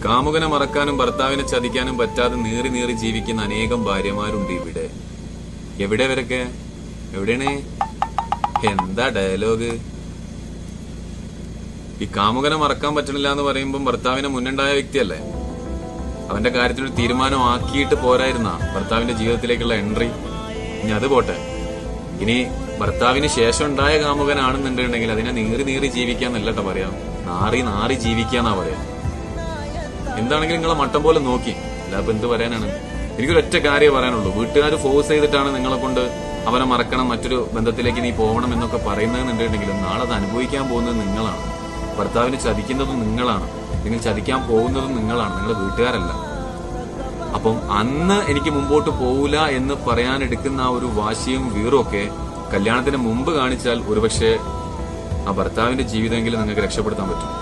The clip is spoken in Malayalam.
കാമുകനെ മറക്കാനും ഭർത്താവിനെ ചതിക്കാനും പറ്റാതെ നീറി നീറി ജീവിക്കുന്ന അനേകം ഭാര്യമാരുണ്ട് ഇവിടെ. എവിടെ വരൊക്കെ? എവിടെയാണ്? എന്താ ഡയലോഗ്? ഈ കാമുകനെ മറക്കാൻ പറ്റണില്ല എന്ന് പറയുമ്പോൾ ഭർത്താവിനെ മുന്നുണ്ടായ വ്യക്തിയല്ലേ? അവന്റെ കാര്യത്തിൽ ഒരു തീരുമാനം ആക്കിയിട്ട് പോരായിരുന്ന ഭർത്താവിന്റെ ജീവിതത്തിലേക്കുള്ള എൻട്രി. ഇനി അത് പോട്ടെ, ഇനി ഭർത്താവിന് ശേഷം ഉണ്ടായ കാമുകനാണെന്നുണ്ടെങ്കിൽ അതിനെ നീറി നീറി ജീവിക്കാന്നല്ലട്ടോ പറയാം, നാറി നാറി ജീവിക്കാന്നാ പറയാ. എന്താണെങ്കിലും നിങ്ങളെ മട്ടം പോലെ നോക്കി, അല്ലാതെ എന്ത് പറയാനാണ്? എനിക്കൊരൊറ്റ കാര്യം പറയാനുള്ളൂ, വീട്ടുകാർ ഫോഴ്സ് ചെയ്തിട്ടാണ് നിങ്ങളെ കൊണ്ട് അവനെ മറക്കണം, മറ്റൊരു ബന്ധത്തിലേക്ക് നീ പോകണം എന്നൊക്കെ പറയുന്നതെന്നുണ്ടെങ്കിലും നാളെ അത് അനുഭവിക്കാൻ പോകുന്നത് നിങ്ങളാണ്. ഭർത്താവിന് ചതിക്കുന്നതും നിങ്ങളാണ്, നിങ്ങൾ ചതിക്കാൻ പോകുന്നതും നിങ്ങളാണ്, നിങ്ങളുടെ വീട്ടുകാരല്ല. അപ്പം അന്ന് എനിക്ക് മുമ്പോട്ട് പോവില്ല എന്ന് പറയാനെടുക്കുന്ന ആ ഒരു വാശിയും വീറും ഒക്കെ കല്യാണത്തിന് മുമ്പ് കാണിച്ചാൽ ഒരുപക്ഷെ ആ ഭർത്താവിന്റെ ജീവിതമെങ്കിലും നിങ്ങൾക്ക് രക്ഷപ്പെടുത്താൻ പറ്റും.